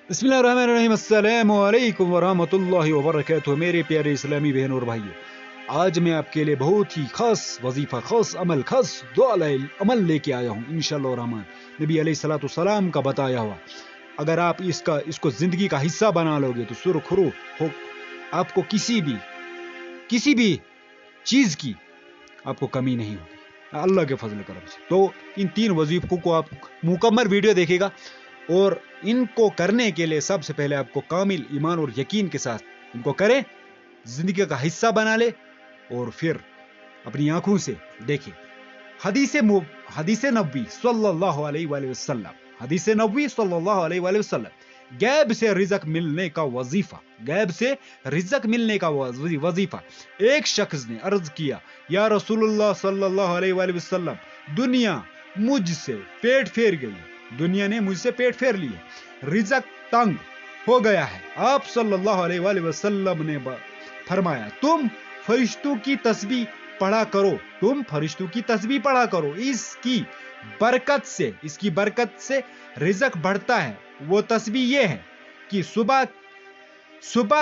बिस्मिल्लाहिर्रहमानिर्रहीम, अस्सलामु अलैकुम वरहमतुल्लाहि वबरकातुहू। मेरे प्यारे इस्लामी बहनों और भाइयों, आज मैं आपके लिए बहुत ही खास वजीफा, खास अमल, खास दुआ अमल लेके आया हूँ इंशाअल्लाह रहमान। नबी अलैहिस्सलाम का बताया हुआ, अगर आप इसको जिंदगी का हिस्सा बना लोगे तो सुरखरू हो, आपको किसी भी चीज की आपको कमी नहीं होगी अल्लाह के फजल करम से। तो इन 3 वजीफों को आप मुकम्मल वीडियो देखिएगा, और इनको करने के लिए सबसे पहले आपको कामिल ईमान और यकीन के साथ इनको करें, जिंदगी का हिस्सा बना ले, और फिर अपनी आंखों से देखें। हदीस नबी सल्लल्लाहु अलैहि वसल्लम, हदीस नबी सल्लल्लाहु अलैहि वसल्लम, गैब से रिज़्क मिलने का वजीफा, गैब से रिज़्क मिलने का वजीफा। एक शख्स ने अर्ज किया, या रसूलुल्लाह सल्लल्लाहु अलैहि वसल्लम, दुनिया मुझसे पेट फेर गई, दुनिया ने मुझसे पेट फेर लिए, रिज़्क तंग हो गया है। आप सल्लल्लाहु अलैहि वसल्लम ने फरमाया, तुम फरिश्तों की तस्बीह पढ़ा करो, तुम फरिश्तों की तस्बीह पढ़ा करो, इसकी बरकत से रिज़्क बढ़ता है। वो तस्बीह ये है कि सुबह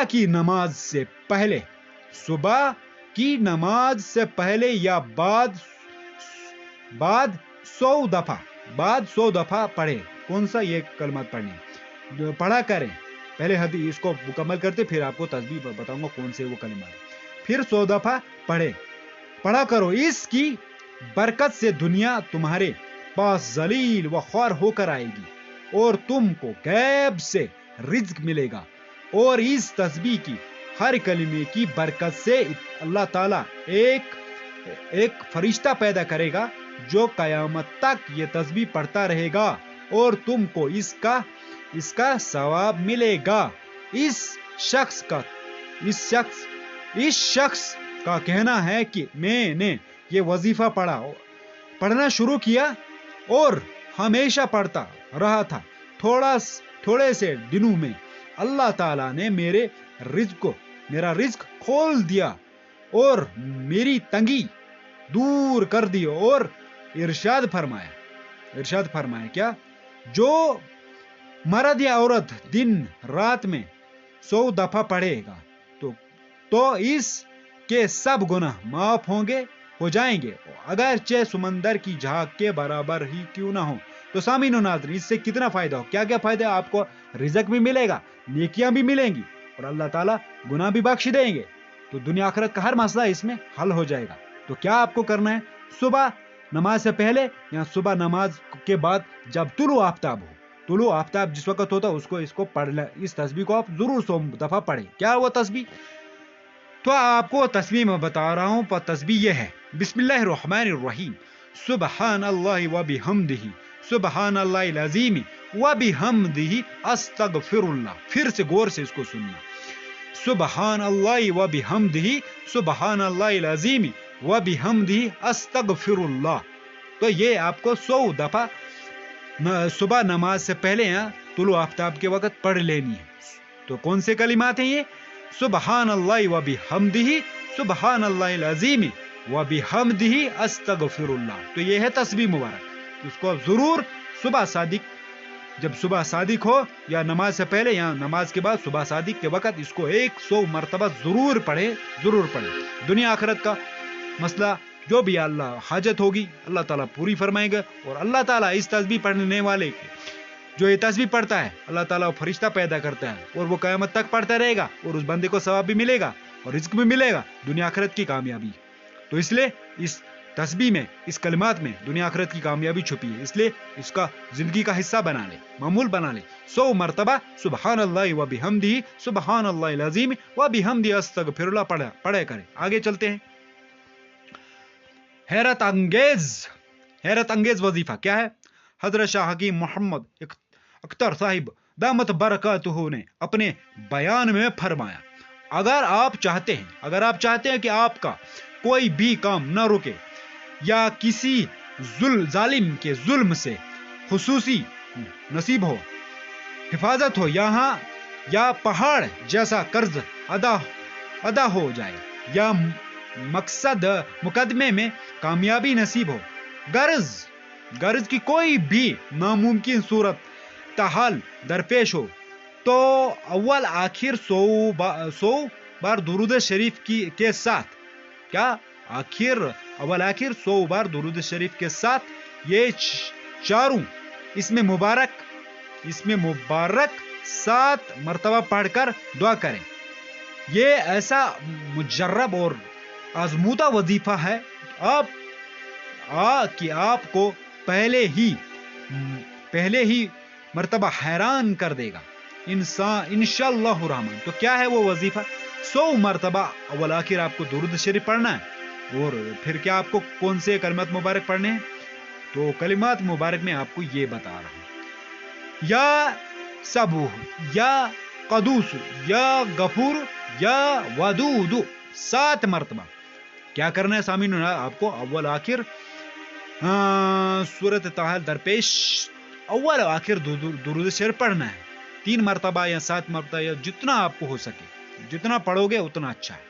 की नमाज से पहले या बाद 100 दफा पढ़े। कौन सा? ये कलमात पढ़ा करें। पहले हदीस इसको मुकम्मल करते, फिर आपको तस्बीह बताऊंगा कौन से वो कलमात। फिर 100 दफा पढ़ा करो, इसकी बरकत से दुनिया तुम्हारे पास जलील व ख्वार होकर आएगी और तुमको गैब से रिज़्क मिलेगा। और इस तस्बीह की हर कलमे की बरकत से अल्लाह ताला एक फरिश्ता पैदा करेगा जो कयामत तक ये तस्बीह पढ़ता रहेगा, और तुमको इसका सवाब मिलेगा। इस शख्स का कहना है कि मैंने ये वजीफा पढ़ना शुरू किया और हमेशा पढ़ता रहा था। थोड़े से दिनों में अल्लाह ताला ने मेरा रिज़्क खोल दिया और मेरी तंगी दूर कर दी, और इरशाद फरमाया क्या? जो मर्द या औरत दिन रात में 100 दफा पढ़ेगा तो इसके सब गुनाह माफ हो जाएंगे, अगरचे समंदर की झाग के बराबर ही क्यों ना हो। तो सामीन नाज़रीन, इससे कितना फायदा हो, क्या क्या फायदा? आपको रिज़्क भी मिलेगा, नेकियां भी मिलेंगी, और अल्लाह ताला गुनाह भी बख्श देंगे। तो दुनिया आखिरत का हर मसला इसमें हल हो जाएगा। तो क्या आपको करना है? सुबह नमाज से पहले या सुबह नमाज के बाद, जब तुलु आफ्ताब जिस वक्त होता है इसको पढ़ ले। इस तस्बीह को आप जरूर 100 दफा पढ़ें। क्या वो तस्बीह? तो आपको तस्बीह में बता रहा हूं। पर तस्बीह ये है, बिस्मिल्लाहिर्रहमानिर्रहीम, सुबहानल्लाहि व बिहम्दिही, सुबहानल्लाहिल अज़ीम व बिहम्दिही, अस्तगफिरुल्लाह। फिर से गौर से इसको सुनना, सुबहानल्लाहि व बिहम्दिही, सुबहानल्लाहिल अज़ीम व बिहम्दिही, अस्तगफिरुल्लाह। तो ये आपको 100 दफा सुबह नमाज से पहले या तुलु आफ्ताब के वक्त पढ़ लेनी है। तो कौन से कलिमात हैं ये? सुबहानल्लाहि व बिहम्दिही, सुबहानल्लाहिल अज़ीम व बिहम्दिही, अस्तगफिरुल्लाह। तो ये है तस्बीह मुबारक। इसको आप जरूर जब सुबह सादिक हो या नमाज से पहले या नमाज के बाद, सुबह सादिक के वक्त इसको 100 मरतबा जरूर पढ़े। दुनिया आखिरत का मसला जो भी अल्लाह हाजत होगी अल्लाह ताला पूरी फरमाएगा। और अल्लाह ताला इस तस्बीह पढ़ने वाले जो ये तस्बीह पढ़ता है, अल्लाह ताला फरिश्ता पैदा करता है, और वो क़यामत तक पढ़ता रहेगा, और उस बंदे को सवाब भी मिलेगा और रिज़्क भी मिलेगा, दुनिया आखिरत की कामयाबी। तो इसलिए इस तस्बीह में, इस कलिमात में दुनिया आखिरत की कामयाबी छुपी है। इसलिए इसका जिंदगी का हिस्सा बना ले, मामूल बना ले। 100 मरतबा सुबहानल्लाहि व बिहम्दिही, सुबहानल्लाहिल अज़ीम व बिहम्दिही, अस्तगफिरुल्लाह पढ़े करें। आगे चलते हैं। हैरत अंगेज वजीफा क्या है? हजरत शाह हकीम मोहम्मद अख्तर साहिब दामत बरकतहू ने अपने बयान में फरमाया, अगर आप चाहते हैं कि आपका कोई भी काम न रुके या किसी जालिम के जुल्म से खुसूसी नसीब हो, हिफाजत हो, या पहाड़ जैसा कर्ज अदा हो जाए, या मुकदमे में कामयाबी नसीब हो, गर्ज की कोई भी नामुमकिन सूरत ताहाल दरपेश हो, تو اول آخر 100 بار درود شریف کے ساتھ کیا اول آخر 100 بار درود شریف کے ساتھ یہ چاروں اس میں مبارک 7 مرتبہ پڑھ کر دعا کریں. یہ ایسا مجرب اور آزمودہ وظیفہ ہے کہ آپ کو پہلے ہی مرتبہ حیران کر دے گا انشاءاللہ الرحمن. تو کیا ہے وہ وظیفہ؟ 100 مرتبہ اول آخر آپ کو درود شریف پڑھنا ہے. اور پھر کیا آپ کو کون سے کلمات مبارک پڑھنے ہیں؟ تو کلمات مبارک میں آپ کو یہ بتا رہا ہوں. یا سبوح، یا قدوس، یا غفور، یا ودود، 7 مرتبہ. کیا کرنا ہے سامعین؟ آپ کو اول آخر سورۃ طٰہٰ درپیش اول آخر درود شریف پڑھنا ہے. 3 مرتبہ یا 7 مرتبہ یا جتنا آپ کو ہو سکے، جتنا پڑھو گے اتنا اچھا ہے.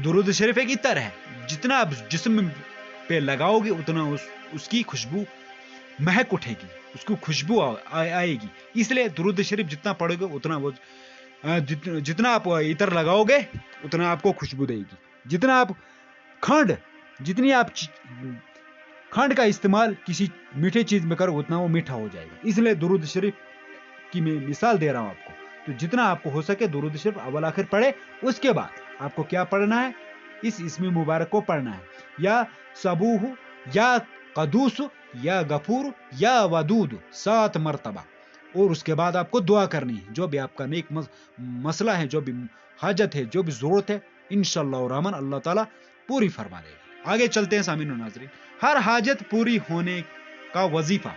درود شریف ایک عطر ہے، جتنا آپ جسم پہ لگاؤ گے اتنا اس کی خوشبو مہک اٹھے گی، اس کو خوشبو آئے گی. اس لیے درود شریف جتنا پڑھو گے اتنا جتنا آپ عطر لگاؤ گے اتنا آپ کو خوشبو دے گی. جتنا آپ جتنی آپ کھنڈ کا استعمال کسی میٹھے چیز میں کرو اتنا وہ میٹھا ہو جائے گا. اس لیے درود شریف کی میں مثال دے رہا ہوں آپ کو. تو جتنا آپ کو ہو سکے درود شریف اول آخر پڑھے. اس کے بعد آپ کو کیا پڑھنا ہے؟ اس اسم مبارک کو پڑھنا ہے. یا سبوح، یا قدوس، یا غفور، یا ودود 7 مرتبہ. اور اس کے بعد آپ کو دعا کرنی ہے. جو بھی آپ کا نیک مسئلہ ہے، جو بھی حاجت ہے، جو بھی ضرورت ہے، انشاءاللہ الرحمن اللہ تعالیٰ پوری فرما دے گا. آگے چلتے ہیں سامعین و ناظرین. ہر حاجت پوری ہونے کا وظیفہ،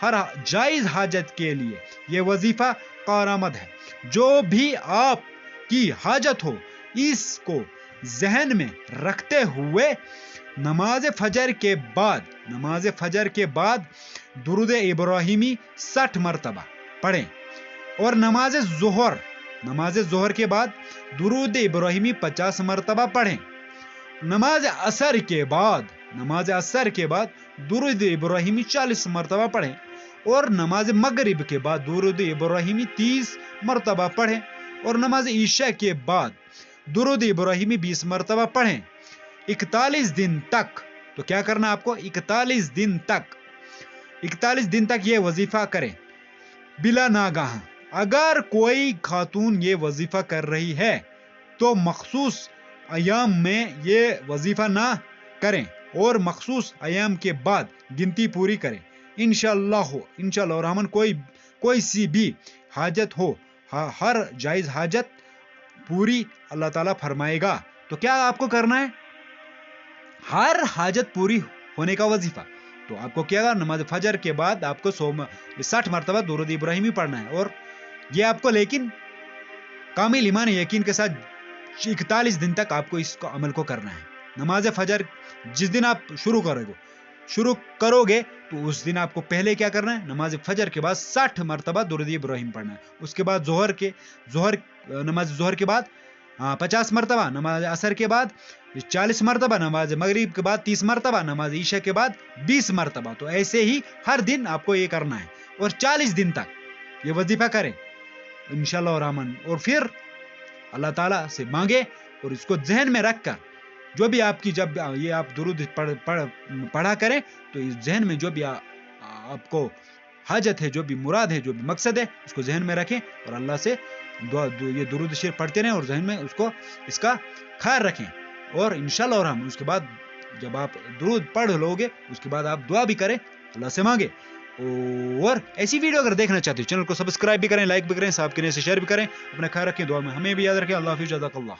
ہر جائز حاجت کے لیے یہ وظیفہ کارآمد ہے. جو بھی آپ کی حاجت ہو اس کو ذہن میں رکھتے ہوئے نماز فجر کے بعد درود ابراہیمی 60 مرتبہ پڑھیں. اور نماز ظہر کے بعد درود ابراہیمی 50 مرتبہ پڑھیں. نماز عصر کے بعد درود ابراہیمی 40 مرتبہ پڑھیں. اور نماز مغرب کے بعد درود ابراہیمی 30 مرتبہ پڑھیں. اور نماز عشاء کے بعد درود ابراہیمی 20 مرتبہ پڑھیں. 41 دن تک. تو کیا کرنا آپ کو؟ 41 دن تک یہ وظیفہ کریں بلا ناگہاں. اگر کوئی خاتون یہ وظیفہ کر رہی ہے تو مخصوص ایام میں یہ وظیفہ نہ کریں اور مخصوص ایام کے بعد گنتی پوری کریں. انشاءاللہ الرحمن کوئی سی بھی حاجت ہو، ہر جائز حاجت پوری اللہ تعالیٰ فرمائے گا. تو کیا آپ کو کرنا ہے؟ ہر حاجت پوری ہونے کا وظیفہ. تو آپ کو کیا گا؟ نماز فجر کے بعد آپ کو 60 مرتبہ درود ابراہیمی پڑھنا ہے. اور یہ آپ کو لیکن کامل ایمان یقین کے ساتھ 41 دن تک آپ کو اس کو عمل کو کرنا ہے. نماز فجر جس دن آپ شروع کرو گے تو اس دن آپ کو پہلے کیا کرنا ہے؟ نماز فجر کے بعد 60 مرتبہ درود ابراہیم پڑھنا ہے. اس کے بعد نماز ظہر کے بعد 50 مرتبہ، نماز عصر کے بعد 40 مرتبہ، نماز مغرب کے بعد 30 مرتبہ، نماز عشاء کے بعد 20 مرتبہ. تو ایسے ہی ہر دن آپ کو یہ کرنا ہے اور 40 دن تک یہ وظیفہ کریں انشاءاللہ الرحمن. اور پھر اللہ تعالیٰ سے مانگے اور اس کو ذہن میں رکھ کر جو بھی آپ کی جب یہ آپ درود پڑھا کریں تو اس ذہن میں جو بھی آپ کو حاجت ہے، جو بھی مراد ہے، جو بھی مقصد ہے، اس کو ذہن میں رکھیں اور اللہ سے یہ درود شریف پڑھتے رہیں اور ذہن میں اس کا خیال رکھیں. اور انشاءاللہ الرحمن اس کے بعد جب آپ درود پڑھ لو گے اس کے بعد آپ دعا بھی کریں، اللہ سے مانگے. اور ایسی ویڈیو اگر دیکھنا چاہتے ہیں چینل کو سبسکرائب بھی کریں، لائک بھی کریں، صاحب کے سے شیئر بھی کریں. اپنا خیال رکھیں، دعا میں ہمیں بھی یاد رکھیں. اللہ حافظ، جزاک اللہ.